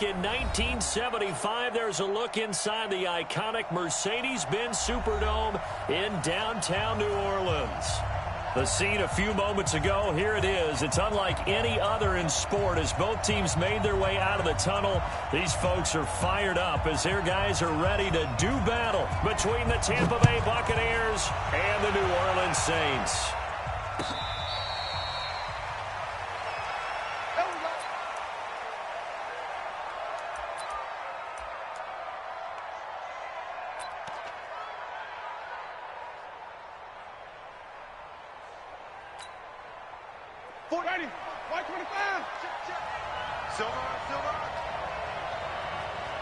In 1975, there's a look inside the iconic Mercedes-Benz Superdome in downtown New Orleans. The scene a few moments ago, here it is. It's unlike any other in sport as both teams made their way out of the tunnel. These folks are fired up as their guys are ready to do battle between the Tampa Bay Buccaneers and the New Orleans Saints. Ready, white 25. Check. Silver.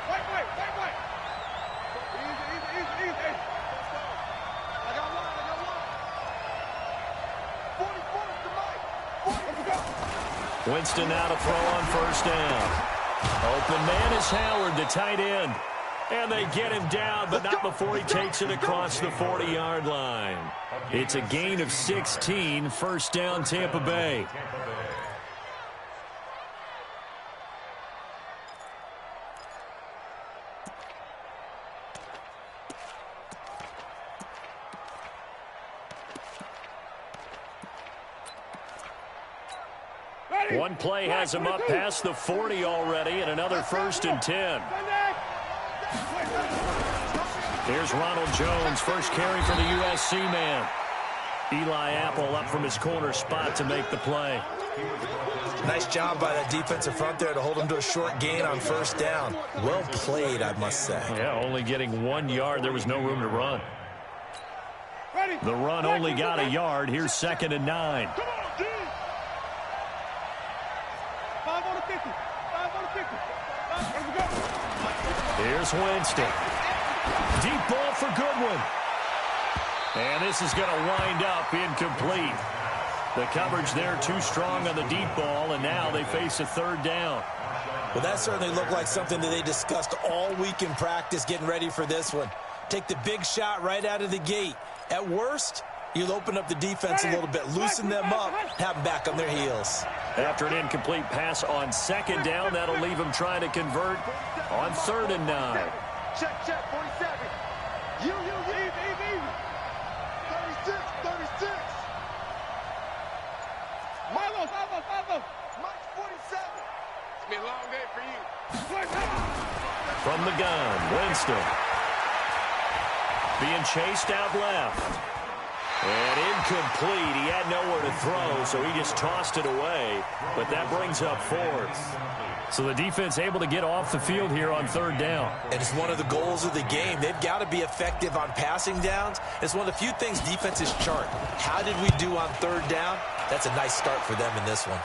White. Easy. I got one. 44 to Mike. Winston now to throw on first down. Open man is Howard, the tight end. And they get him down, but not before he takes it across the 40-yard line. It's a gain of 16, first down Tampa Bay. One play has him up past the 40 already, and another 1st and 10. Here's Ronald Jones, first carry for the USC man. Eli Apple up from his corner spot to make the play. Nice job by that defensive front there to hold him to a short gain on first down. Well played, I must say. Yeah, only getting 1 yard. There was no room to run. The run only got a yard. Here's 2nd and 9. Here's Winston. Deep ball for Goodwin. And this is going to wind up incomplete. The coverage there too strong on the deep ball, and now they face a 3rd down. Well, that certainly looked like something that they discussed all week in practice getting ready for this one. Take the big shot right out of the gate. At worst, you'll open up the defense a little bit, loosen them up, have them back on their heels. After an incomplete pass on 2nd down, that'll leave them trying to convert on 3rd and 9. Check, 47. Easy. 36. Milo. Mike 47. It's been a long day for you. From the gun, Winston. Being chased out left. And incomplete. He had nowhere to throw, so he just tossed it away. But that brings up 4th. So the defense able to get off the field here on 3rd down. And it's one of the goals of the game. They've got to be effective on passing downs. It's one of the few things defenses chart. How did we do on 3rd down? That's a nice start for them in this one.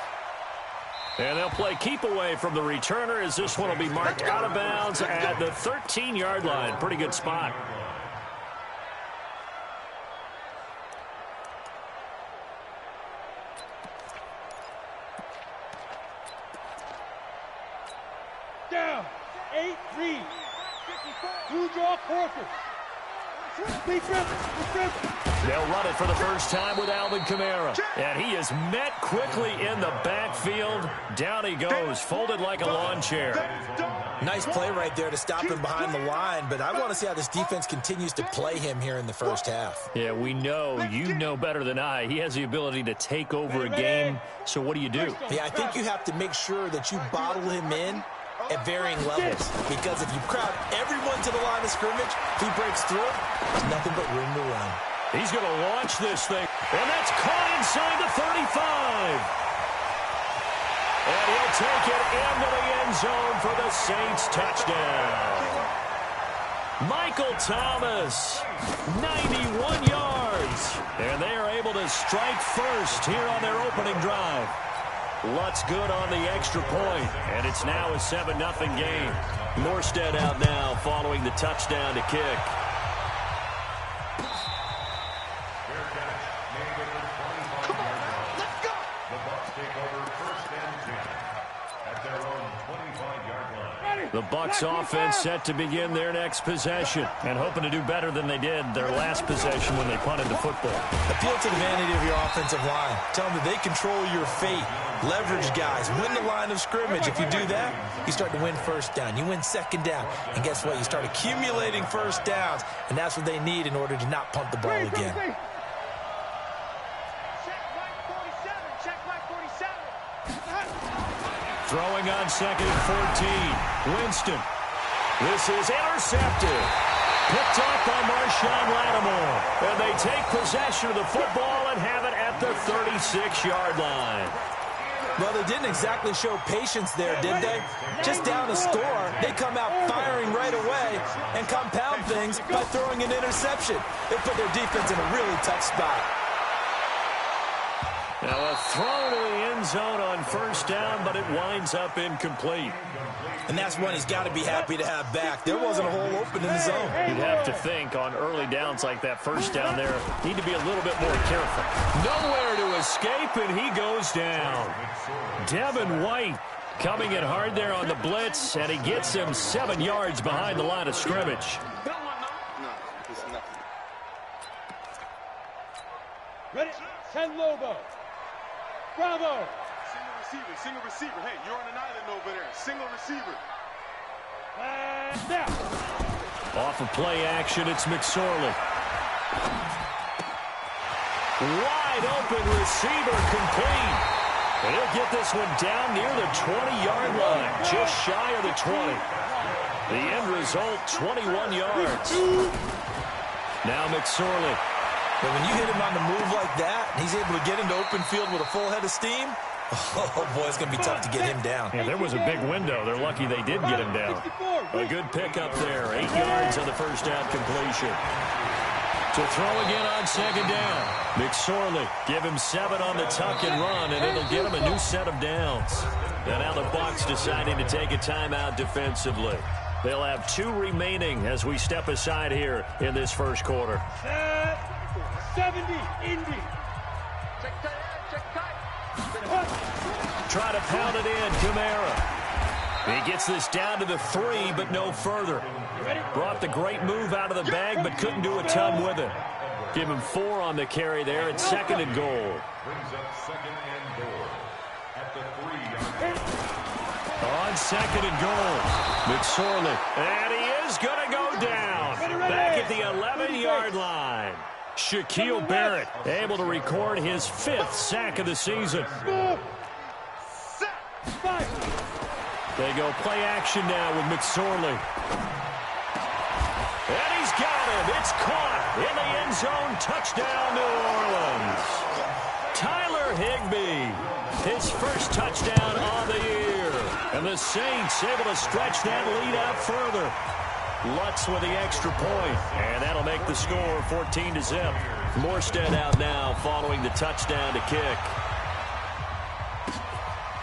And they'll play keep away from the returner as this one will be marked out of bounds at the 13-yard line. Pretty good spot. Down. 8-3. Blue draw quarter. They'll run it for the first time with Alvin Kamara. And he is met quickly in the backfield. Down he goes, folded like a lawn chair. Nice play right there to stop him behind the line, but I want to see how this defense continues to play him here in the first half. Yeah, we know, you know better than I, he has the ability to take over a game. So what do? Yeah, I think you have to make sure that you bottle him in at varying levels, because if you crowd everyone to the line of scrimmage, if he breaks through, there's nothing but room to run. He's going to launch this thing, and that's caught inside the 35. And he'll take it into the end zone for the Saints touchdown. Michael Thomas, 91 yards, and they are able to strike first here on their opening drive. Lutz good on the extra point, and it's now a 7-0 game. Morstead out now following the touchdown to kick. Come on, let's go. The Bucs take over 1st and 10 at their own 25-yard line. The Bucs offense set to begin their next possession and hoping to do better than they did their last possession when they punted the football. Appeal to the vanity of your offensive line. Tell them that they control your fate. Leverage guys. Win the line of scrimmage. If you do that, you start to win first down. You win second down. And guess what? You start accumulating first downs. And that's what they need in order to not punt the ball again. Throwing on 2nd and 14. Winston. This is intercepted. Picked off by Marshawn Lattimore. And they take possession of the football and have it at the 36-yard line. Well, they didn't exactly show patience there, did they? Just down a score, they come out firing right away and compound things by throwing an interception. They put their defense in a really tough spot. Now a throw to the end zone on first down, but it winds up incomplete. And that's one he's got to be happy to have back. There wasn't a hole open in the zone. You'd have to think on early downs like that first down there, need to be a little bit more careful. Nowhere to escape, and he goes down. Devin White coming in hard there on the blitz, and he gets him 7 yards behind the line of scrimmage. Ready? 10 Lobo. Bravo. Single receiver. Hey, you're on an island over there. Single receiver. Now. Off of play action, it's McSorley. Wide open receiver complete. And he'll get this one down near the 20-yard line, just shy of the 20. The end result, 21 yards. Now McSorley. But when you hit him on the move like that, and he's able to get into open field with a full head of steam, oh, boy, it's going to be tough to get him down. Yeah, there was a big window. They're lucky they did get him down. A good pickup there. 8 yards on the first down completion. To throw again on second down. McSorley, give him 7 on the tuck and run, and it'll get him a new set of downs. And now the Bucs deciding to take a timeout defensively. They'll have 2 remaining as we step aside here in this first quarter. 70, Indy. Try to pound it in, Kamara. He gets this down to the 3, but no further. Brought the great move out of the bag, but couldn't do a ton with it. Give him 4 on the carry there at 2nd and goal. On 2nd and goal, McSorley. And he is going to go down. Back at the 11-yard line. Shaquille Barrett able to record his 5th sack of the season. They go play action now with McSorley. And he's got him. It's caught in the end zone. Touchdown, New Orleans. Tyler Higbee, his first touchdown on the year. And the Saints able to stretch that lead out further. Lutz with the extra point, and that'll make the score 14-0. Morstead out now following the touchdown to kick.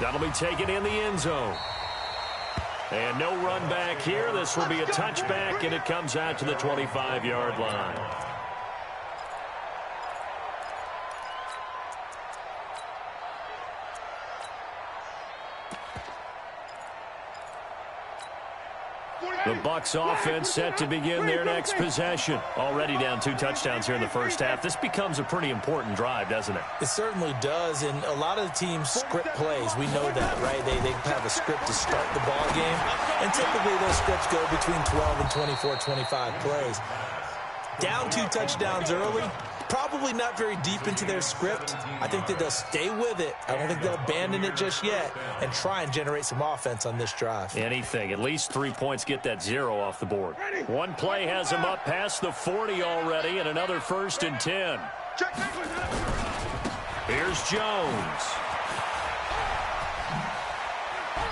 That'll be taken in the end zone. And no run back here. This will be a touchback, and it comes out to the 25-yard line. The Bucs offense set to begin their next possession. Already down 2 touchdowns here in the first half. This becomes a pretty important drive, doesn't it? It certainly does, and a lot of the teams script plays. We know that, right? They have a script to start the ball game, and typically those scripts go between 12 and 24, 25 plays. Down 2 touchdowns early, probably not very deep into their script. I think that they'll stay with it. I don't think they'll abandon it just yet and try and generate some offense on this drive. Anything. At least 3 points, get that 0 off the board. One play has them up past the 40 already, and another 1st and 10. Here's Jones.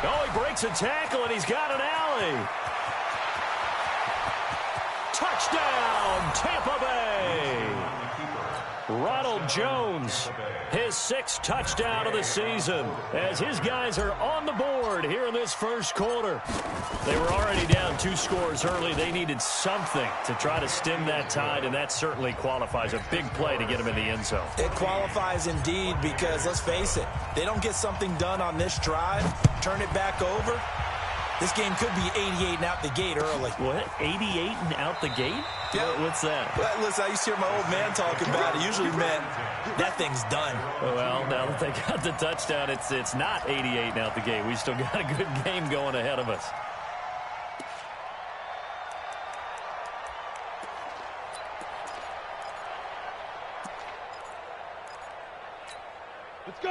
Oh, he breaks a tackle, and he's got an alley. Touchdown, Tampa Bay. Ronald Jones, his 6th touchdown of the season, as his guys are on the board here in this first quarter. They were already down 2 scores early. They needed something to try to stem that tide, and that certainly qualifies. A big play to get them in the end zone. It qualifies indeed because, let's face it, they don't get something done on this drive, turn it back over, This game could be 88 and out the gate early. What? 88 and out the gate? Yeah. What's that? Well, listen, I used to hear my old man talking about it. Usually meant that thing's done. Well, now that they got the touchdown, it's not 88 and out the gate. We still got a good game going ahead of us.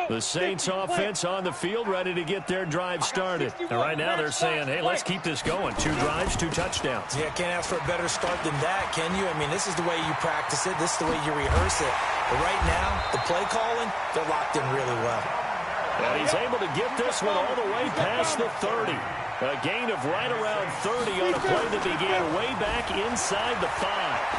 The Saints offense on the field, ready to get their drive started. And right now they're saying, hey, let's keep this going. 2 drives, 2 touchdowns. Yeah, can't ask for a better start than that, can you? I mean, this is the way you practice it. This is the way you rehearse it. But right now, the play calling, they're locked in really well. And he's able to get this one all the way past the 30. A gain of right around 30 on a play that began way back inside the 5.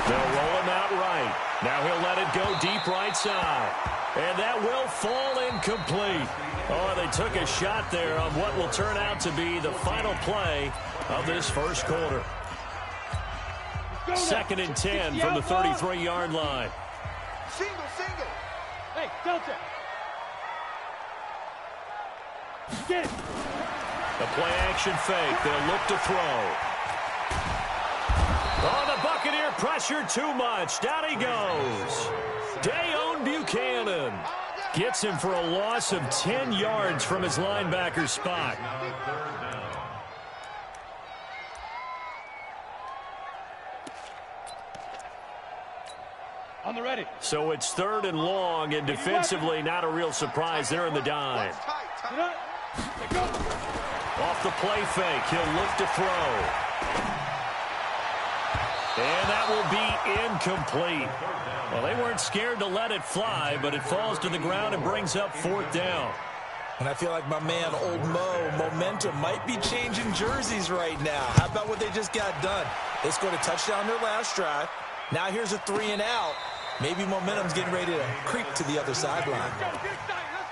They'll roll him out right. Now he'll let it go deep right side. And that will fall incomplete. Oh, they took a shot there on what will turn out to be the final play of this first quarter. 2nd and 10 from the 33-yard line. Single. Hey, Delta. Get it. The play-action fake. They'll look to throw. Oh, the Buccaneer pressure too much. Down he goes. Dayon Buchanan gets him for a loss of 10 yards from his linebacker spot. On the ready. So it's 3rd and long, and defensively not a real surprise there in the dime. Get up. Go. Off the play fake, he'll look to throw. And that will be incomplete. Well, they weren't scared to let it fly, but it falls to the ground and brings up 4th down. And I feel like my man, Old Mo, momentum might be changing jerseys right now. How about what they just got done? They scored a touchdown their last drive. Now here's a 3 and out. Maybe momentum's getting ready to creep to the other sideline. Let's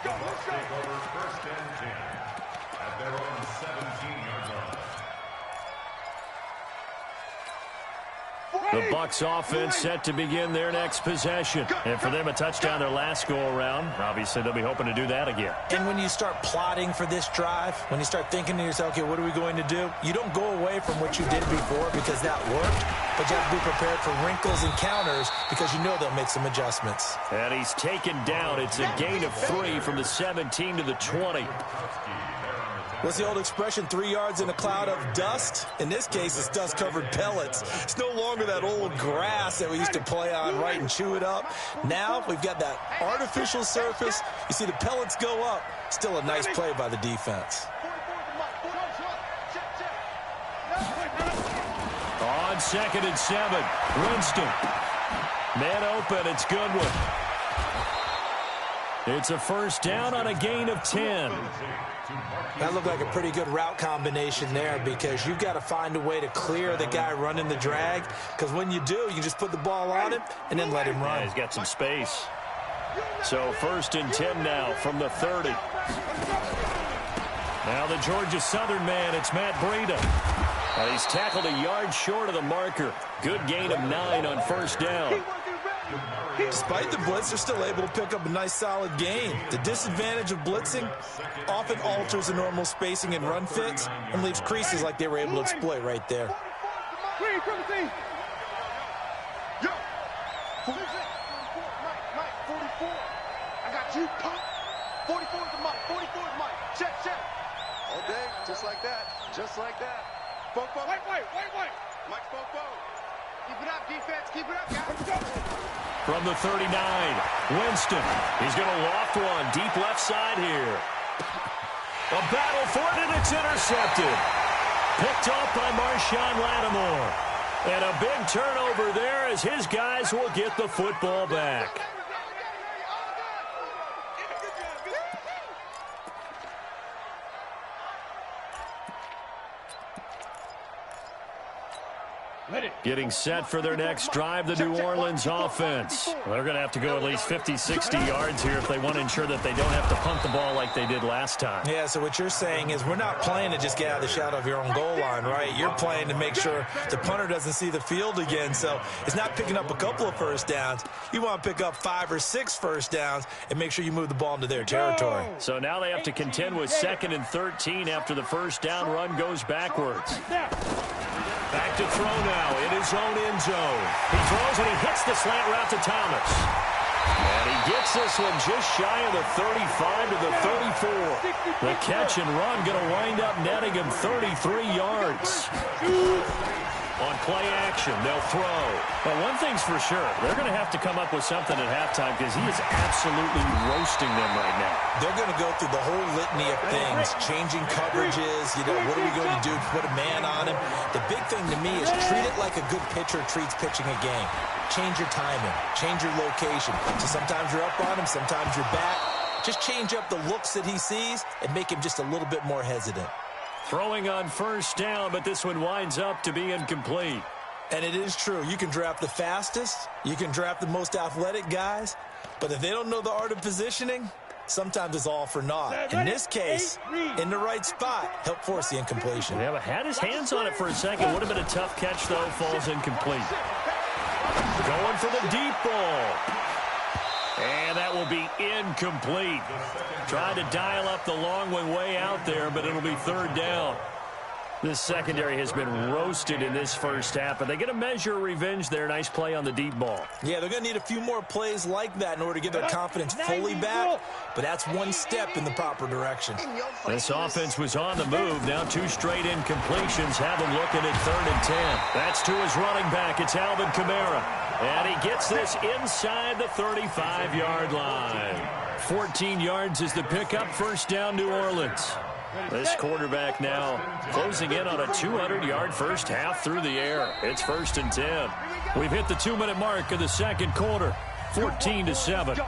go. At their own 17-yard line. The Bucs offense set to begin their next possession. And for them, a touchdown their last go-around. Obviously, they'll be hoping to do that again. And when you start plotting for this drive, when you start thinking to yourself, okay, what are we going to do? You don't go away from what you did before because that worked, but you have to be prepared for wrinkles and counters because you know they'll make some adjustments. And he's taken down. It's a gain of 3 from the 17 to the 20. What's the old expression, 3 yards in a cloud of dust? In this case, it's dust-covered pellets. It's no longer that old grass that we used to play on, right, and chew it up. Now we've got that artificial surface. You see the pellets go up. Still a nice play by the defense. On 2nd and 7, Winston. Man open, it's Goodwin. It's a 1st down on a gain of 10. That looked like a pretty good route combination there because you've got to find a way to clear the guy running the drag, because when you do, you just put the ball on him and then let him run. Yeah, he's got some space. So 1st and 10 now from the 30. Now the Georgia Southern man, it's Matt Breida. And he's tackled a yard short of the marker. Good gain of 9 on 1st down. Despite the blitz, they're still able to pick up a nice, solid gain. The disadvantage of blitzing often alters the normal spacing and run fits and leaves creases like they were able to exploit right there. Green, from the team. Yo. 44. Mike, 44. I got you. 44 is the Mike. 44 is Mike. Check. All day, just like that. Just like that. Fofo. Wait. Mike Fofo. Keep it up, defense. Keep it up, guys. From the 39, Winston. He's going to loft one deep left side here. A battle for it, and it's intercepted. Picked off by Marshawn Lattimore. And a big turnover there as his guys will get the football back. Getting set for their next drive, the New Orleans offense. Well, they're going to have to go at least 50, 60 yards here if they want to ensure that they don't have to punt the ball like they did last time. Yeah, so what you're saying is we're not playing to just get out of the shadow of your own goal line, right? You're playing to make sure the punter doesn't see the field again. So it's not picking up a couple of first downs. You want to pick up 5 or 6 first downs and make sure you move the ball into their territory. So now they have to contend with 2nd and 13 after the first down run goes backwards. Back to throw now in his own end zone. He throws and he hits the slant route to Thomas. And he gets this one just shy of the 35 to the 34. The catch and run going to wind up netting him 33 yards. On play action, they'll throw. But one thing's for sure, they're going to have to come up with something at halftime because he is absolutely roasting them right now. They're going to go through the whole litany of things, changing coverages, what are we going to do to put a man on him? The big thing to me is treat it like a good pitcher treats pitching a game. Change your timing, change your location. So sometimes you're up on him, sometimes you're back. Just change up the looks that he sees and make him just a little bit more hesitant. Throwing on first down, but this one winds up to be incomplete. And it is true. You can draft the fastest. You can draft the most athletic guys. But if they don't know the art of positioning, sometimes it's all for naught. In this case, in the right spot, help force the incompletion. Yeah, but had his hands on it for a second. Would have been a tough catch, though. Falls incomplete. Going for the deep ball. And that will be incomplete. Tried to dial up the long one way out there, but it'll be 3rd down. This secondary has been roasted in this first half, but they get a measure of revenge there. Nice play on the deep ball. Yeah, they're going to need a few more plays like that in order to get their confidence fully back, but that's one step in the proper direction. This offense was on the move. Now 2 straight incompletions have them looking at 3rd and 10. That's to his running back. It's Alvin Kamara. And he gets this inside the 35-yard line. 14 yards is the pickup. First down, New Orleans. This quarterback now closing in on a 200-yard first half through the air. It's 1st and 10. We've hit the 2-minute mark of the second quarter. 14-7.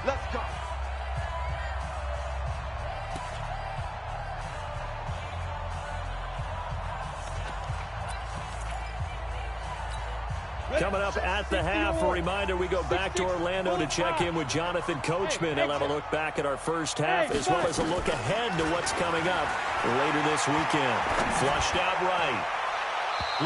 Let's go. Coming up at the half, a reminder, we go back to Orlando to check in with Jonathan Coachman. He'll have a look back at our first half as well as a look ahead to what's coming up later this weekend. Flushed out right.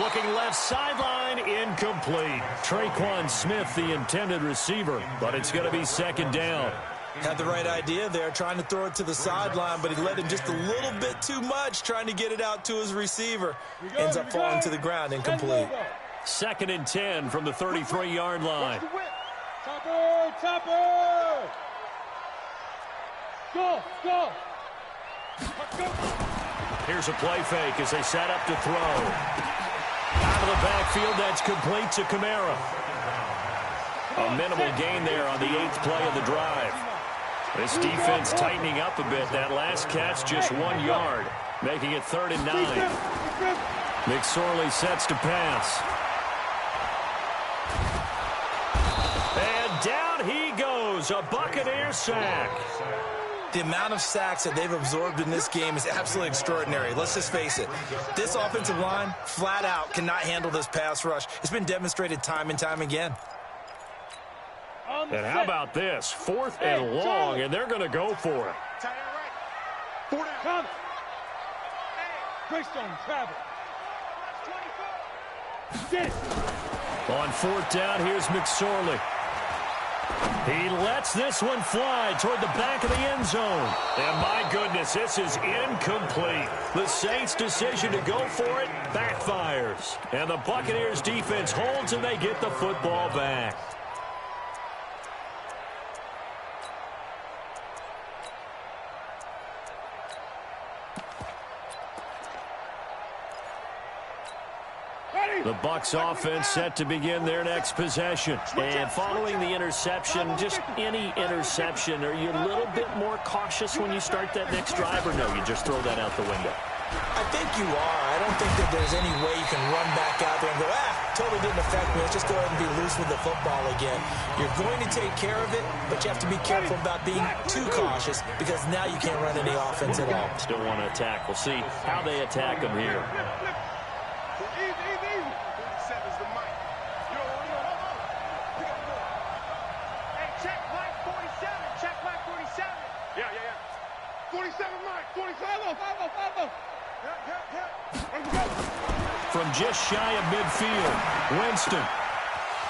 Looking left sideline, incomplete. Traquan Smith, the intended receiver, but it's going to be 2nd down. Had the right idea there, trying to throw it to the sideline, but he let him just a little bit too much, trying to get it out to his receiver. Ends up falling to the ground, incomplete. 2nd and 10 from the 33-yard line. Chopper, chopper! Go, go! Here's a play fake as they set up to throw. Out of the backfield, that's complete to Kamara. A minimal gain there on the 8th play of the drive. This defense tightening up a bit. That last catch just 1 yard, making it 3rd and 9. McSorley sets to pass. And down he goes, a Buccaneer sack. The amount of sacks that they've absorbed in this game is absolutely extraordinary. Let's just face it. This offensive line, flat out, cannot handle this pass rush. It's been demonstrated time and time again. And how about this? 4th and long, and they're going to go for it. Come. Greystone, travel. Get. On 4th down, here's McSorley. He lets this one fly toward the back of the end zone. And my goodness, this is incomplete. The Saints' decision to go for it backfires. And the Buccaneers' defense holds and they get the football back. The Bucs offense set to begin their next possession. And following the interception, just any interception, are you a little bit more cautious when you start that next drive, or no, you just throw that out the window? I think you are. I don't think that there's any way you can run back out there and go, totally didn't affect me. Let's just go ahead and be loose with the football again. You're going to take care of it, but you have to be careful about being too cautious because now you can't run any offense at all. Still want to attack. We'll see how they attack them here. 47's the mic. Yo. Pick up the ball. Hey, check mic 47. Check mic 47. Yeah. 47 mic. 47. Follow. Yeah. From just shy of midfield, Winston.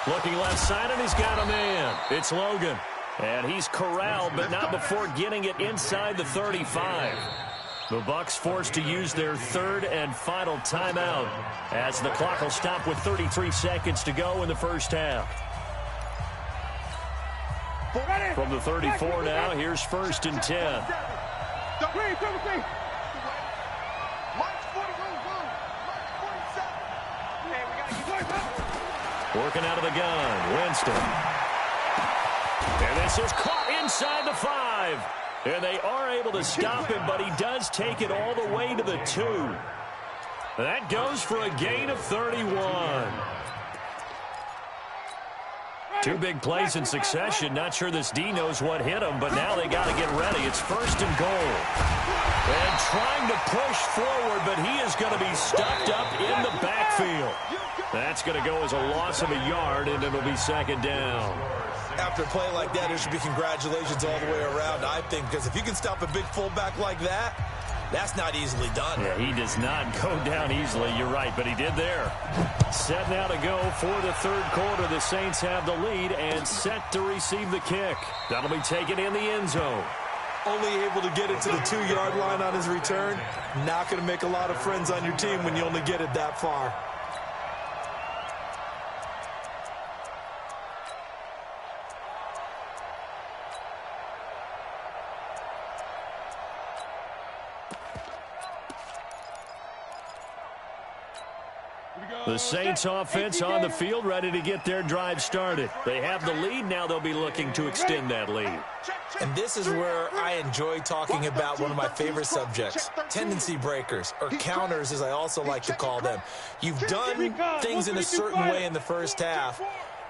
Looking left side, and he's got a man. It's Logan. And he's corralled, but not before getting it inside the 35. The Bucs forced to use their third and final timeout as the clock will stop with 33 seconds to go in the first half. From the 34 now, here's 1st and 10. Working out of the gun, Winston. And this is caught inside the 5. And they are able to stop him, but he does take it all the way to the 2. That goes for a gain of 31. 2 big plays in succession. Not sure this D knows what hit him, but now they got to get ready. It's 1st and goal. And trying to push forward, but he is going to be stuffed up in the backfield. That's going to go as a loss of a yard, and it'll be 2nd down. After a play like that, there should be congratulations all the way around, I think, because if you can stop a big fullback like that, that's not easily done. Yeah, he does not go down easily. You're right, but he did there. Set now to go for the 3rd quarter. The Saints have the lead and set to receive the kick. That'll be taken in the end zone. Only able to get it to the 2-yard line on his return. Not going to make a lot of friends on your team when you only get it that far. The Saints offense on the field, ready to get their drive started. They have the lead. Now they'll be looking to extend that lead. And this is where I enjoy talking about one of my favorite subjects, tendency breakers, or counters as I also like to call them. You've done things in a certain way in the first half,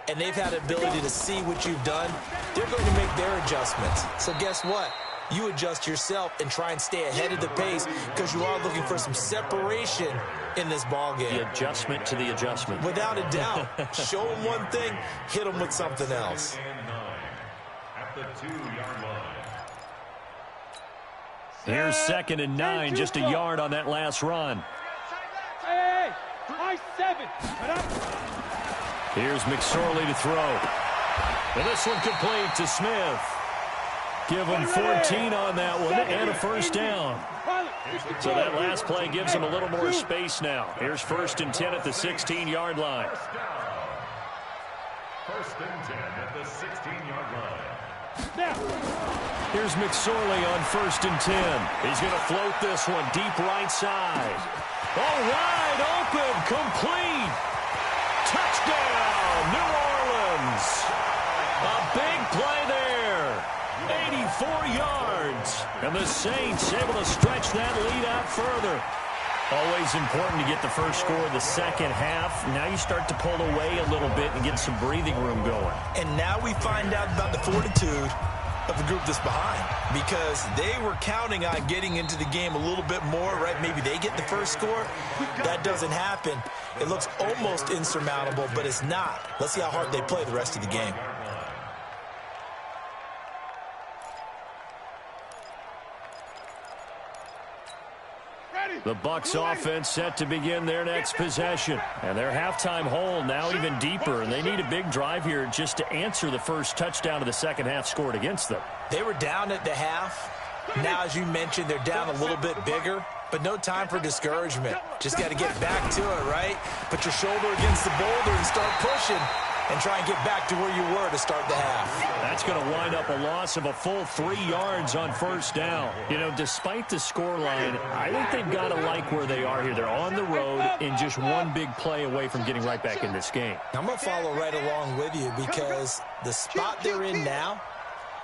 and they've had the ability to see what you've done. They're going to make their adjustments. So guess what? You adjust yourself and try and stay ahead of the pace because you are looking for some separation in this ball game. The adjustment to the adjustment. Without a doubt. Show them one thing, hit them with something else. At the 2-yard line. Here's 2nd and 9, just a yard on that last run. Hey, high 7. Here's McSorley to throw. And this one complete to Smith. Give him 14 on that one and a 1st down. So that last play gives him a little more space now. Here's 1st and 10 at the 16-yard line. 1st and 10 at the 16-yard line. Here's McSorley on 1st and 10. He's going to float this one deep right side. Oh, wide open, complete. Touchdown, New Orleans. A big play there. 84 yards. And the Saints able to stretch that lead out further. Always important to get the first score of the second half. Now you start to pull away a little bit and get some breathing room going. And now we find out about the fortitude of the group that's behind, because they were counting on getting into the game a little bit more, right? Maybe they get the first score. That doesn't happen. It looks almost insurmountable, but it's not. Let's see how hard they play the rest of the game. The Bucs offense set to begin their next possession. And their halftime hole now even deeper. And they need a big drive here just to answer the first touchdown of the second half scored against them. They were down at the half. Now, as you mentioned, they're down a little bit bigger. But no time for discouragement. Just got to get back to it, right? Put your shoulder against the boulder and start pushing. And try and get back to where you were to start the half. That's going to wind up a loss of a full 3 yards on 1st down. You know, despite the scoreline, I think they've got to like where they are here. They're on the road and just one big play away from getting right back in this game. I'm going to follow right along with you because the spot they're in now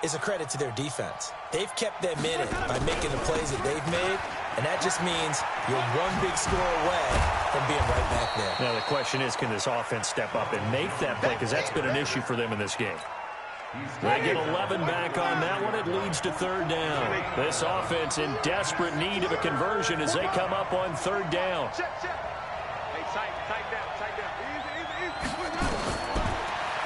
is a credit to their defense. They've kept them in it by making the plays that they've made, and that just means you're one big score away from being right back there. Now the question is, can this offense step up and make that play? Because that's been an issue for them in this game. They get 11 back on that one. It leads to 3rd down. This offense in desperate need of a conversion as they come up on 3rd down. Hey, tight down.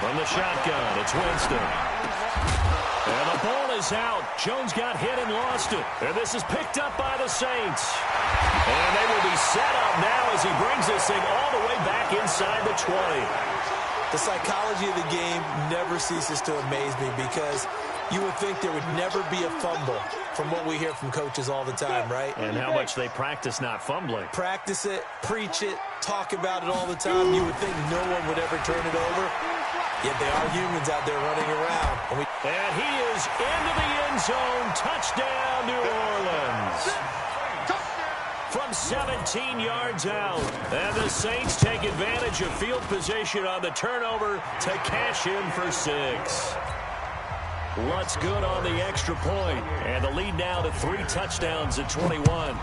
From the shotgun, it's Winston. And the ball is out. Jones got hit and lost it. And this is picked up by the Saints. And they will be set up now as he brings this thing all the way back inside the 20. The psychology of the game never ceases to amaze me because you would think there would never be a fumble from what we hear from coaches all the time, right? And how much they practice not fumbling. Practice it, preach it, talk about it all the time. You would think no one would ever turn it over. Yet they are humans out there running around. And he is into the end zone. Touchdown, New Orleans. From 17 yards out. And the Saints take advantage of field position on the turnover to cash in for 6. Lutz good on the extra point. And the lead now to 3 touchdowns at 21.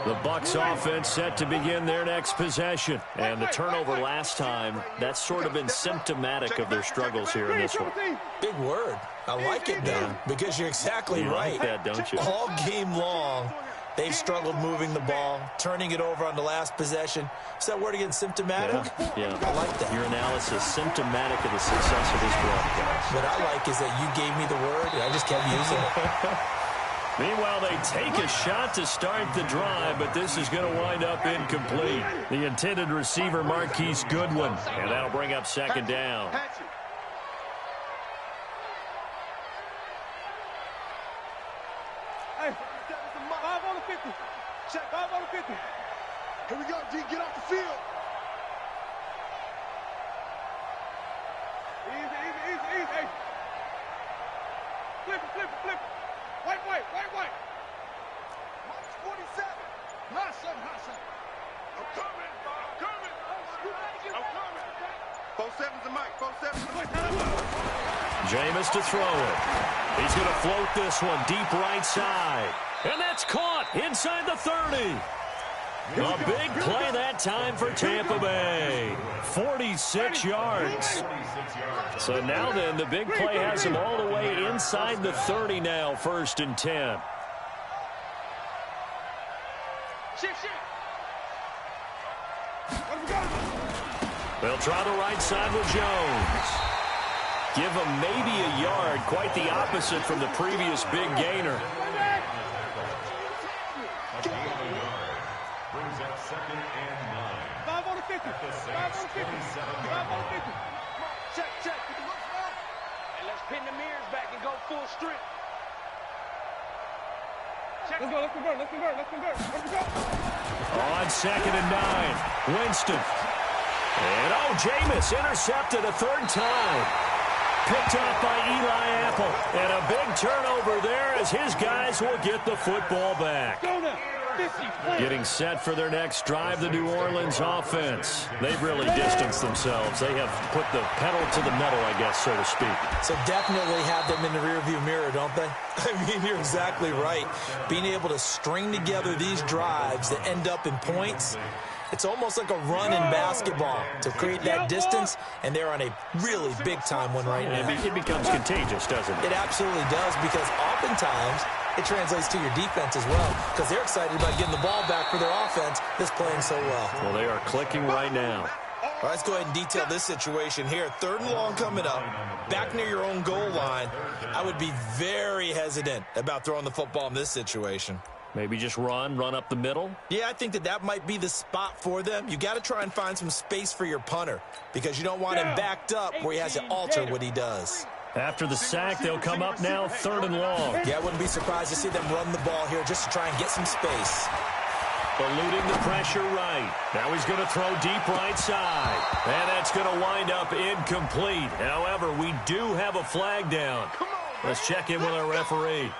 The Bucs offense set to begin their next possession. And the turnover last time, that's sort of been symptomatic of their struggles here in this one. Big word. I like it, though, because you're exactly right. Like that, don't you? All game long, they've struggled moving the ball, turning it over on the last possession. Is that word again, symptomatic? Yeah. I like that. Your analysis, symptomatic of the success of this broadcast. What I like is that you gave me the word, and I just kept using it. Meanwhile, they take a shot to start the drive, but this is going to wind up incomplete. The intended receiver, Marquise Goodwin, and that'll bring up second down. Hey, 5 on the 50. Check 5 on the 50. Here we go, D. Get off the field. Easy. Hey. Flip it. White. March 47. Hot shot. I'm coming. 4-7's the mic. 4-7's the mic. Jameis to throw it. He's going to float this one deep right side. And that's caught inside the 30. A big play that time for Tampa Bay. 46 yards. So now then, the big play has him all the way inside the 30 now, 1st and 10. They'll try the right side with Jones. Give him maybe a yard, quite the opposite from the previous big gainer. Brings up 2nd and 9. 5 on the 50. 5 on the 50. 5 on the 50. Check. And let's pin the mirrors back and go full strength. Let's convert. On 2nd and 9, Winston. And Jameis intercepted a 3rd time. Picked off by Eli Apple. And a big turnover there as his guys will get the football back. Getting set for their next drive, the New Orleans offense. They've really distanced themselves. They have put the pedal to the metal, I guess, so to speak. So definitely have them in the rearview mirror, don't they? I mean, you're exactly right. Being able to string together these drives that end up in points, it's almost like a run in basketball to create that distance, and they're on a really big-time one right now. It becomes contagious, doesn't it? It absolutely does, because oftentimes it translates to your defense as well, because they're excited about getting the ball back for their offense that's playing so well. Well, they are clicking right now. All right, let's go ahead and detail this situation here. 3rd and long coming up, back near your own goal line. I would be very hesitant about throwing the football in this situation. Maybe just run up the middle? Yeah, I think that might be the spot for them. You got to try and find some space for your punter because you don't want him backed up where he has to alter what he does. After the sack, they'll come up now 3rd and long. Yeah, I wouldn't be surprised to see them run the ball here just to try and get some space. Eluding the pressure right. Now he's going to throw deep right side. And that's going to wind up incomplete. However, we do have a flag down. Let's check in with our referee.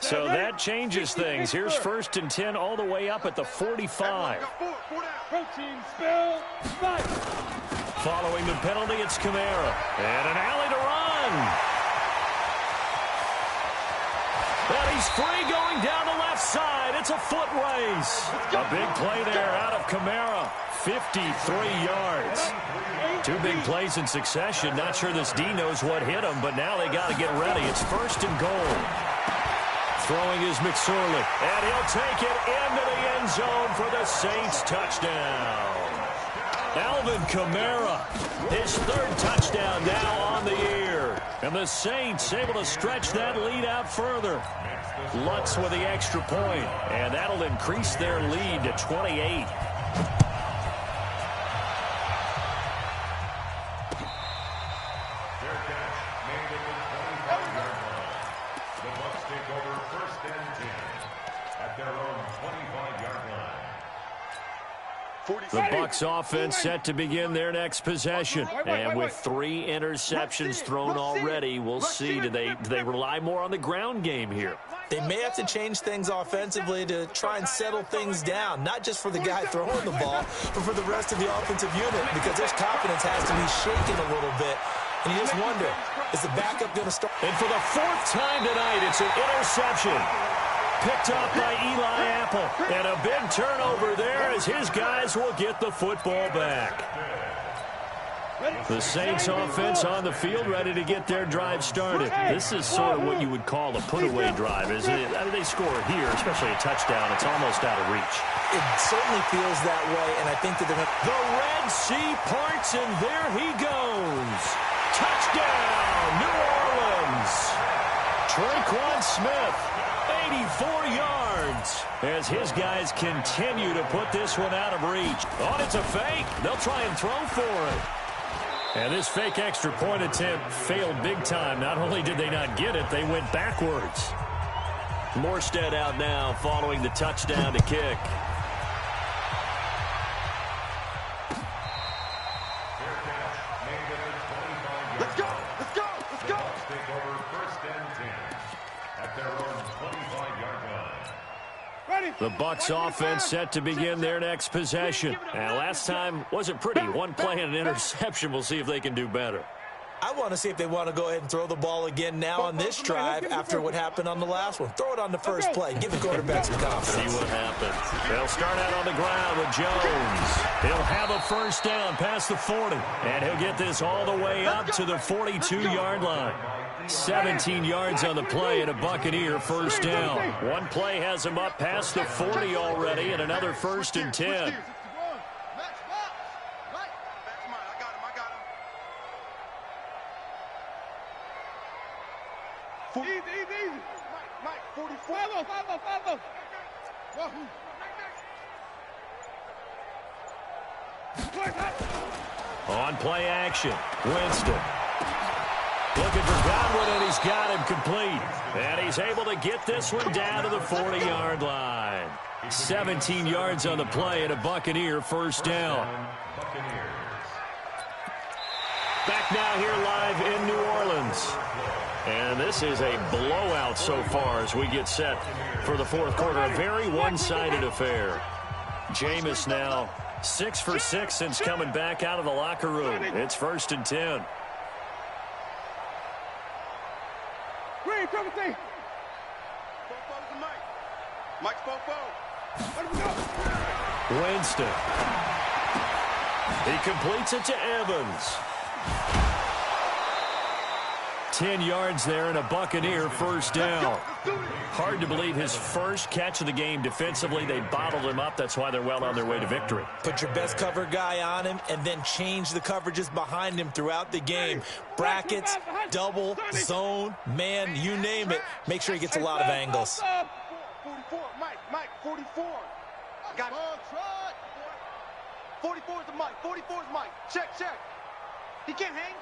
So that changes things. Here's 1st and 10 all the way up at the 45. Protein spill. Following the penalty, it's Kamara. And an alley to run. And He's free going down the left side. It's a foot race. A big play there out of Kamara. 53 yards. Two big plays in succession. Not sure this D knows what hit him, but now they got to get ready. It's 1st and goal. Throwing is McSorley, and he'll take it into the end zone for the Saints touchdown. Alvin Kamara, his 3rd touchdown now on the year. And the Saints able to stretch that lead out further. Lutz with the extra point, and that'll increase their lead to 28. The Bucs offense set to begin their next possession. And with 3 interceptions thrown already, we'll see. Do they rely more on the ground game here? They may have to change things offensively to try and settle things down, not just for the guy throwing the ball, but for the rest of the offensive unit, because their confidence has to be shaken a little bit. And you just wonder, is the backup going to start? And for the 4th time tonight, it's an interception. Picked up by Eli Apple. And a big turnover there as his guys will get the football back. The Saints offense on the field ready to get their drive started. This is sort of what you would call a put-away drive, isn't it? I mean, they score here, especially a touchdown. It's almost out of reach. It certainly feels that way, and I think that they're going to... The Red Sea parts, and there he goes. Touchdown, New Orleans. Traquan Smith, 84 yards, as his guys continue to put this one out of reach. Oh, it's a fake. They'll try and throw for it. And this fake extra point attempt failed big time. Not only did they not get it, they went backwards. Morstead out now following the touchdown to kick. Let's go! Let's go! Let's go! Take over 1st and 10 at their own 25-yard line. The Bucs offense set to begin their next possession. And last time wasn't pretty. One play and an interception. We'll see if they can do better. I want to see if they want to go ahead and throw the ball again now on this drive after what happened on the last one. Throw it on the first play. Give the quarterback some confidence. See what happens. They'll start out on the ground with Jones. He'll have a 1st down past the 40. And he'll get this all the way up to the 42-yard line. 17 yards on the play and a Buccaneer 1st down. One play has him up past the 40 already and another 1st and 10. Easy. Mike, 44. Follow. On play action, Winston. Looking for Godwin, and he's got him complete. And he's able to get this one down to the 40-yard line. 17 yards on the play and a Buccaneer 1st down. Back now here live in New Orleans. And this is a blowout so far as we get set for the 4th quarter. A very one-sided affair. Jameis now 6 for 6 since coming back out of the locker room. It's 1st and 10. Green, come and see. Mike's Popo. Winston. He completes it to Evans. 10 yards there and a Buccaneer 1st down. Hard to believe his first catch of the game defensively. They bottled him up. That's why they're well on their way to victory. Put your best cover guy on him and then change the coverages behind him throughout the game. Brackets, double, zone, man, you name it. Make sure he gets a lot of angles. 44, Mike, 44. I got it. 44 is the Mike, 44 is Mike. Check. He can't hang.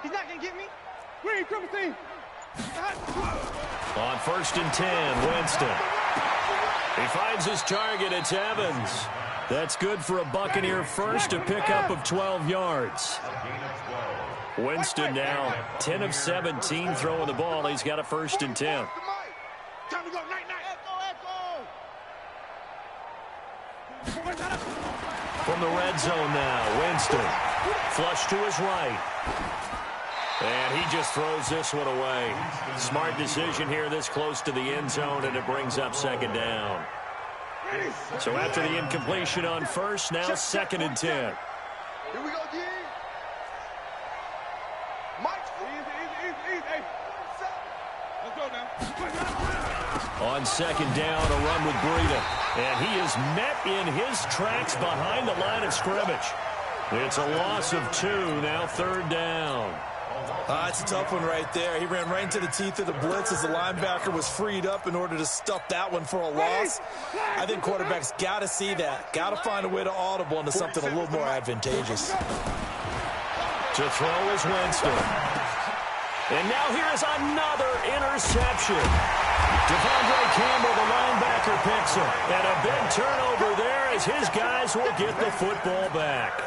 He's not going to get me. Green, come and see. On 1st and 10, Winston. He finds his target. It's Evans. That's good for a Buccaneer 1st, a pickup of 12 yards. Winston now 10 of 17 throwing the ball. He's got a 1st and 10. Time to go, night. From the red zone now, Winston. Flush to his right. And he just throws this one away. Smart decision here this close to the end zone, and it brings up second down. So after the incompletion on first, now 2nd and 10. Here we go, G. Mike. Easy. Let's go now. On 2nd down, a run with Breida. And he is met in his tracks behind the line of scrimmage. It's a loss of 2, now 3rd down. It's a tough one right there. He ran right into the teeth of the blitz as the linebacker was freed up in order to stuff that one for a loss. I think quarterbacks got to see that. Got to find a way to audible into something a little more advantageous. To throw is Winston. And now here is another interception. Devondre Campbell, the linebacker, picks him. And a big turnover there as his guys will get the football back.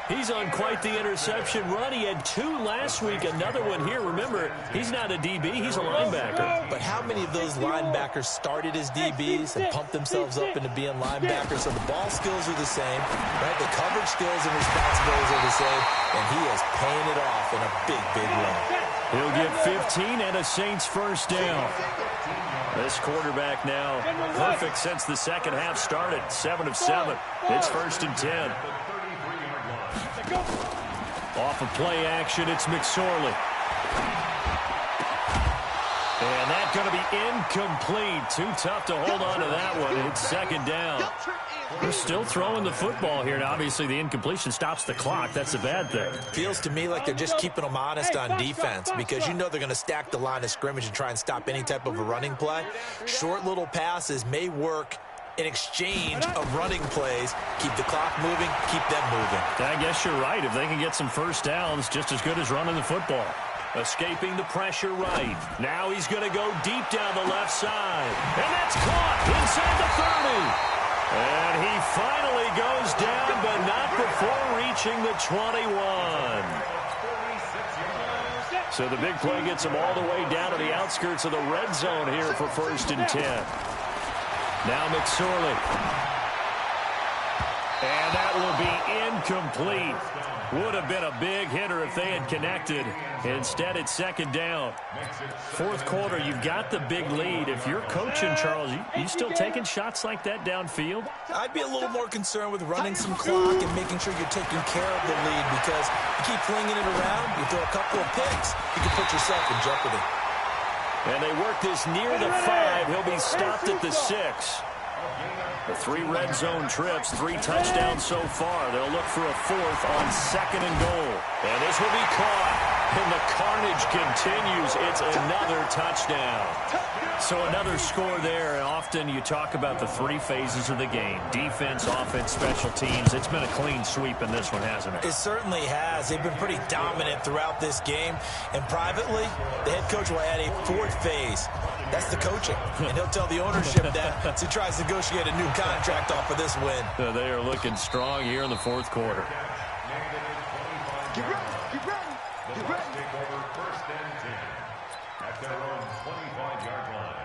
He's on quite the interception run. He had 2 last week, another one here. Remember, he's not a DB, he's a linebacker. But how many of those linebackers started as DBs and pumped themselves up into being linebackers? So the ball skills are the same, right? The coverage skills and responsibilities are the same, and he is paying it off in a big, big run. He'll get 15 and a Saints first down. This quarterback now perfect since the second half started. 7 of 7. It's 1st and 10. Off of play action, it's McSorley. And that's going to be incomplete. Too tough to hold on to that one. It's 2nd down. They're still throwing the football here. Now, obviously, the incompletion stops the clock. That's a bad thing. Feels to me like they're just keeping them honest on defense because you know they're going to stack the line of scrimmage and try and stop any type of a running play. Short little passes may work in exchange of running plays. Keep the clock moving, keep them moving. I guess you're right. If they can get some first downs, just as good as running the football. Escaping the pressure right. Now he's going to go deep down the left side. And that's caught inside the 30. And he finally goes down, but not before reaching the 21. So the big play gets him all the way down to the outskirts of the red zone here for 1st and 10. Now McSorley. And that will be incomplete. Would have been a big hitter if they had connected. Instead, it's 2nd down. 4th quarter, you've got the big lead. If you're coaching, Charles, you still taking shots like that downfield? I'd be a little more concerned with running some clock and making sure you're taking care of the lead because you keep flinging it around, you throw a couple of picks, you can put yourself in jeopardy. And they work this near the 5. He'll be stopped at the 6. The 3 red zone trips, 3 touchdowns so far. They'll look for a 4th on 2nd and goal. And this will be caught. And the carnage continues. It's another touchdown. So another score there. And often you talk about the 3 phases of the game. Defense, offense, special teams. It's been a clean sweep in this one, hasn't it? It certainly has. They've been pretty dominant throughout this game. And privately, the head coach will add a 4th phase. That's the coaching. And he'll tell the ownership that as he tries to negotiate a new contract off of this win. They are looking strong here in the 4th quarter. Get ready. Get ready. Get ready. Take over 1st and 10 at their own 25-yard line.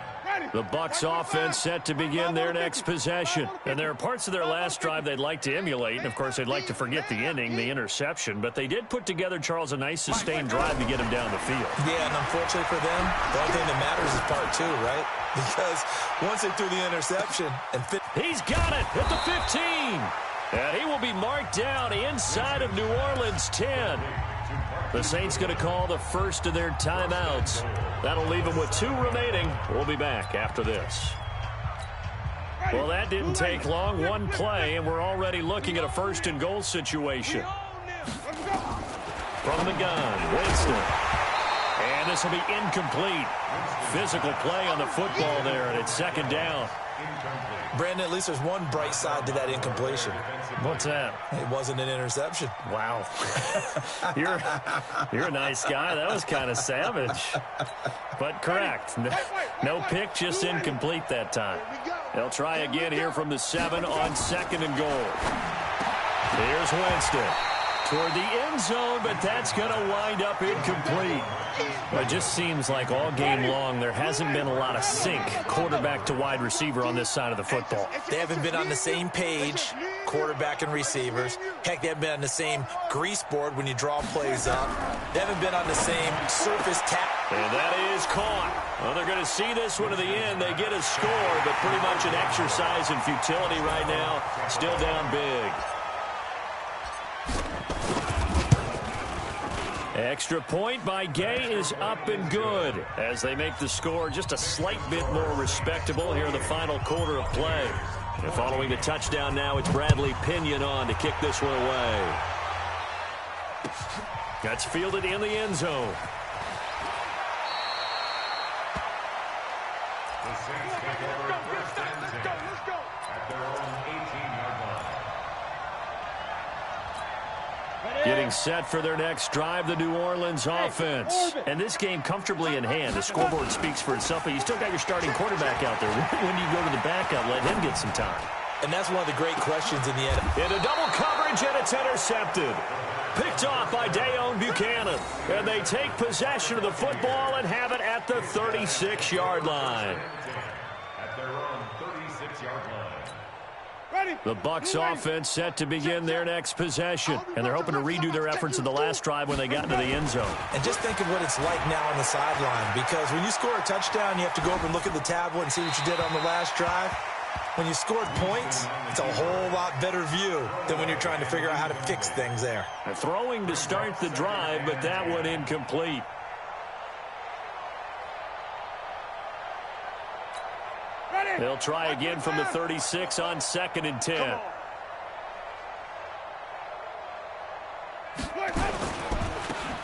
The Bucs offense set to begin their next possession. And there are parts of their last drive they'd like to emulate. And, of course, they'd like to forget the inning, the interception. But they did put together, Charles, a nice sustained drive to get him down the field. Yeah, and unfortunately for them, the only thing that matters is part 2, right? Because once they threw the interception and he's got it at the 15. And he will be marked down inside of New Orleans 10. The Saints going to call the first of their timeouts. That'll leave them with 2 remaining. We'll be back after this. Well, that didn't take long. 1 play, and we're already looking at a 1st and goal situation. From the gun, Winston. And this will be incomplete. Physical play on the football there, and it's 2nd down. Brandon, at least there's one bright side to that incompletion. What's that? It wasn't an interception. Wow. You're a nice guy. That was kind of savage. But correct. No pick, just incomplete that time. They'll try again here from the 7 on 2nd and goal. Here's Winston. Toward the end zone, but that's going to wind up incomplete. It just seems like all game long there hasn't been a lot of sync quarterback to wide receiver on this side of the football. They haven't been on the same page quarterback and receivers. Heck, they haven't been on the same grease board when you draw plays up. They haven't been on the same surface tap. And that is caught. Well, they're going to see this one to the end. They get a score, but pretty much an exercise in futility right now. Still down big. Extra point by Gay is up and good as they make the score just a slight bit more respectable here in the final quarter of play. And following the touchdown now, it's Bradley Pinion on to kick this one away. That's fielded in the end zone. The Saints take over first and 10 at their own 18-yard line. Getting set for their next drive, the New Orleans offense. And this game comfortably in hand. The scoreboard speaks for itself, but you still got your starting quarterback out there. When do you go to the backup, let him get some time? And that's one of the great questions in the NFL. Into double coverage, and it's intercepted. Picked off by Dayon Buchanan. And they take possession of the football and have it at the 36-yard line. At their own 36-yard line. The Bucs offense set to begin their next possession. And they're hoping to redo their efforts in the last drive when they got into the end zone. And just think of what it's like now on the sideline. Because when you score a touchdown, you have to go over and look at the tablet and see what you did on the last drive. When you scored points, it's a whole lot better view than when you're trying to figure out how to fix things there. Throwing to start the drive, but that one incomplete. They'll try again from the 36 on 2nd and 10.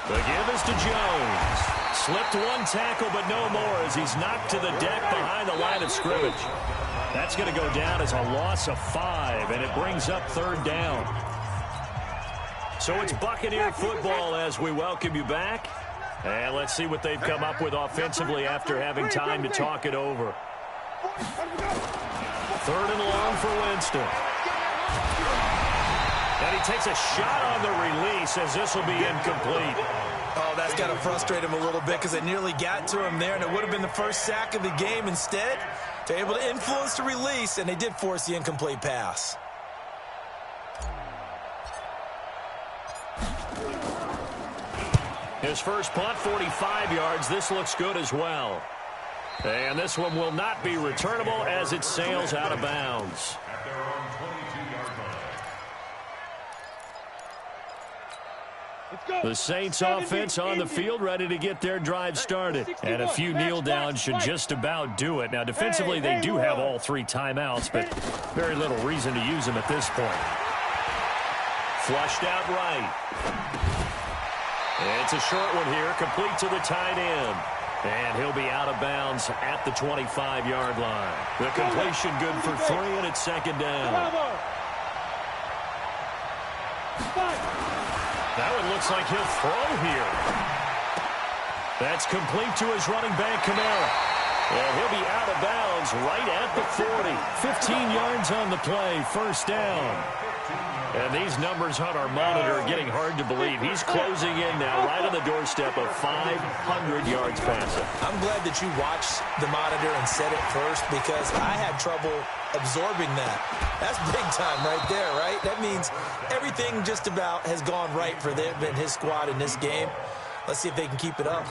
The give is to Jones. Slipped one tackle, but no more as he's knocked to the deck behind the line of scrimmage. That's going to go down as a loss of 5, and it brings up 3rd down. So it's Buccaneer football as we welcome you back. And let's see what they've come up with offensively after having time to talk it over. 3rd and long for Winston. And he takes a shot on the release as this will be incomplete. Oh, that's got to frustrate him a little bit because they nearly got to him there, and it would have been the first sack of the game. Instead, they're able to influence the release, and they did force the incomplete pass. His first punt, 45 yards. This looks good as well. And this one will not be returnable as it sails out of bounds. At their own 22-yard line. The Saints offense on the field ready to get their drive started. And a few kneel downs should just about do it. Now, defensively, they do have all 3 timeouts, but very little reason to use them at this point. Flushed out right. It's a short one here, complete to the tight end. And he'll be out of bounds at the 25-yard line. The completion good for 3, and it's 2nd down. That one looks like he'll throw here. That's complete to his running back, Kamara. And he'll be out of bounds right at the 40. 15 yards on the play, 1st down. And these numbers on our monitor are getting hard to believe. He's closing in now right on the doorstep of 500 yards passing. I'm glad that you watched the monitor and said it first because I had trouble absorbing that. That's big time right there, right? That means everything just about has gone right for them and his squad in this game. Let's see if they can keep it up.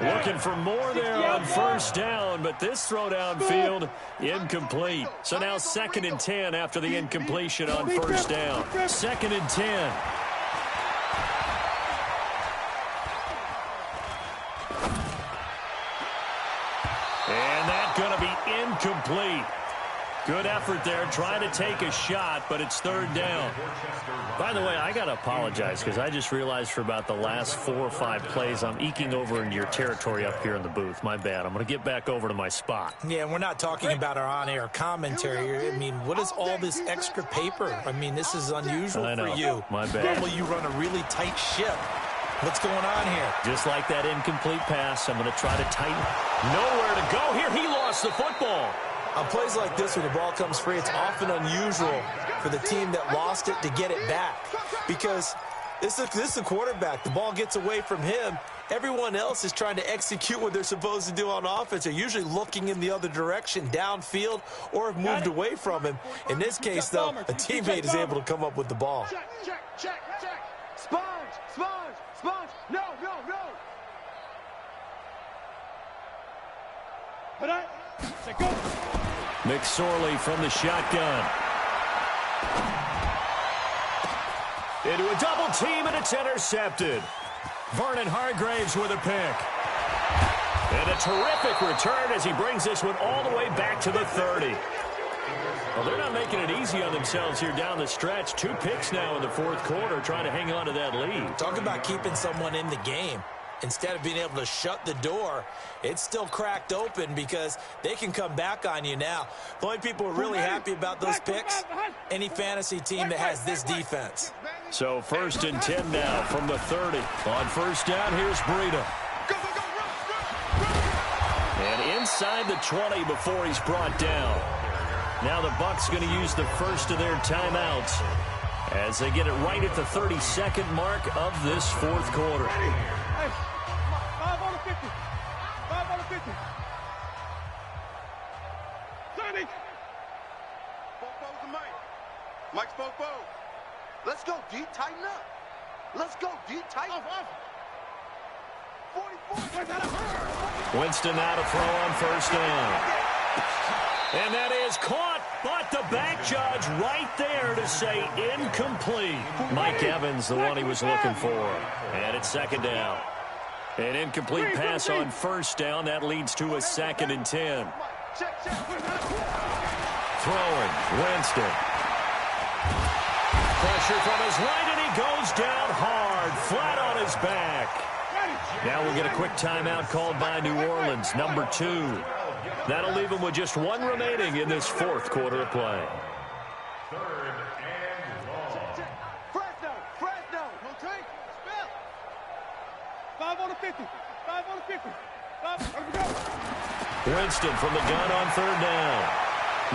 Looking for more there on 1st down, but this throw downfield incomplete. So now 2nd and 10 after the incompletion on 1st down. 2nd and 10. And that's going to be incomplete. Good effort there, trying to take a shot, but it's 3rd down. By the way, I got to apologize because I just realized for about the last 4 or 5 plays, I'm eking over into your territory up here in the booth. My bad. I'm going to get back over to my spot. Yeah, we're not talking about our on-air commentary. I mean, what is all this extra paper? I mean, this is unusual for you. My bad. Normally you run a really tight ship. What's going on here? Just like that incomplete pass, I'm going to try to tighten. Nowhere to go here. He lost the football. On plays like this, when the ball comes free, it's often unusual for the team that lost it to get it back. Because This is the quarterback. The ball gets away from him. Everyone else is trying to execute what they're supposed to do on offense. They're usually looking in the other direction, downfield, or have moved away from him. In this case, though, a teammate is able to come up with the ball. Check. Sponge. No. McSorley from the shotgun. Into a double team, and it's intercepted. Vernon Hargraves with a pick. And a terrific return as he brings this one all the way back to the 30. Well, they're not making it easy on themselves here down the stretch. 2 picks now in the fourth quarter, trying to hang on to that lead. Talk about keeping someone in the game. Instead of being able to shut the door, it's still cracked open because they can come back on you now. The only people who are really happy about those picks, any fantasy team that has this defense. So 1st and 10 now from the 30. On first down, here's Breida. And inside the 20 before he's brought down. Now the Bucs going to use the first of their timeouts as they get it right at the 32nd mark of this fourth quarter. 5 on the 50. 5 on the 50. 30. Bofo's and Mike. Mike's Bofo. Let's go, D. Tighten up. Let's go, D. Tighten up. 44. Winston now to throw on first down. And that is caught, but the back judge right there to say incomplete. Mike Evans, the one he was looking for. And it's 2nd down. An incomplete pass on first down. That leads to a 2nd and 10. Throwing, Winston. Pressure from his right, and he goes down hard, flat on his back. Now we'll get a quick timeout called by New Orleans, number 2. That'll leave them with just 1 remaining in this fourth quarter of play. 3rd and long. Fresno. Rotate. Spell. 5 on the 50. 5 on the 50. 5. Let me go. Winston from the gun on 3rd down.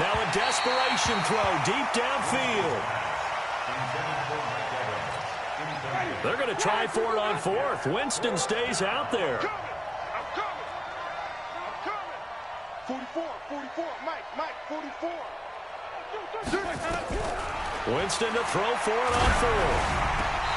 Now a desperation throw deep downfield. They're going to try for it on 4th. Winston stays out there. I'm coming. 44. Mike, 44. Winston to throw for it on 4th.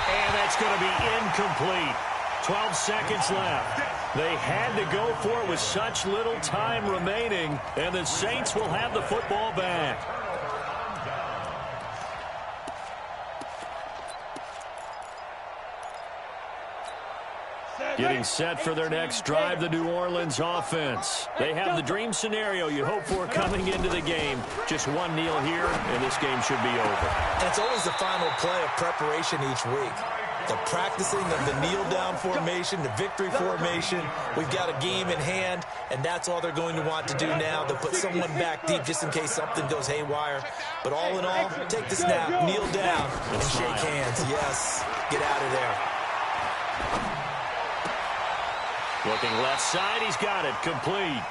And that's going to be incomplete. 12 seconds left. They had to go for it with such little time remaining, and the Saints will have the football back. Getting set for their next drive, the New Orleans offense. They have the dream scenario you hope for coming into the game. Just 1 kneel here, and this game should be over. And it's always the final play of preparation each week. The practicing of the kneel-down formation, the victory formation. We've got a game in hand, and that's all they're going to want to do now. They'll put someone back deep just in case something goes haywire. But all in all, take the snap, kneel down, and shake hands. Yes, get out of there. Looking left side, he's got it, complete.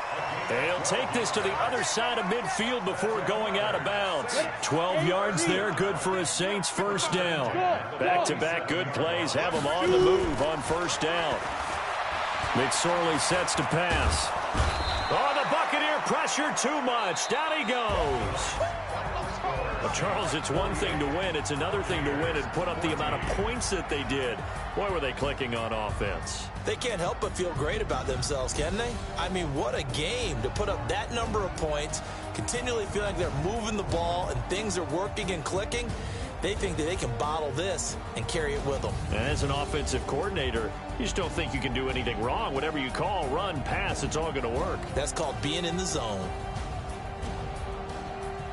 He'll take this to the other side of midfield before going out of bounds. 12 yards there, good for a Saints first down. Back-to-back good plays have him on the move on first down. McSorley sets to pass. Oh, the Buccaneer pressure too much. Down he goes. Well, Charles, it's one thing to win. It's another thing to win and put up the amount of points that they did. Boy, were they clicking on offense. They can't help but feel great about themselves, can they? I mean, what a game to put up that number of points, continually feel like they're moving the ball and things are working and clicking. They think that they can bottle this and carry it with them. And as an offensive coordinator, you just don't think you can do anything wrong. Whatever you call, run, pass, it's all going to work. That's called being in the zone.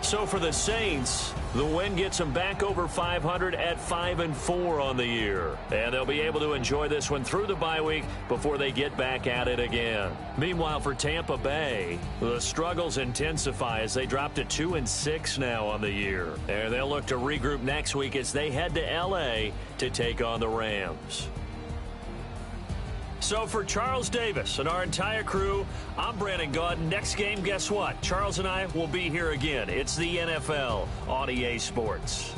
So for the Saints, the win gets them back over 500 at 5-4 on the year. And they'll be able to enjoy this one through the bye week before they get back at it again. Meanwhile, for Tampa Bay, the struggles intensify as they drop to 2-6 now on the year. And they'll look to regroup next week as they head to L.A. to take on the Rams. So for Charles Davis and our entire crew, I'm Brandon Gaudin. Next game, guess what? Charles and I will be here again. It's the NFL on EA Sports.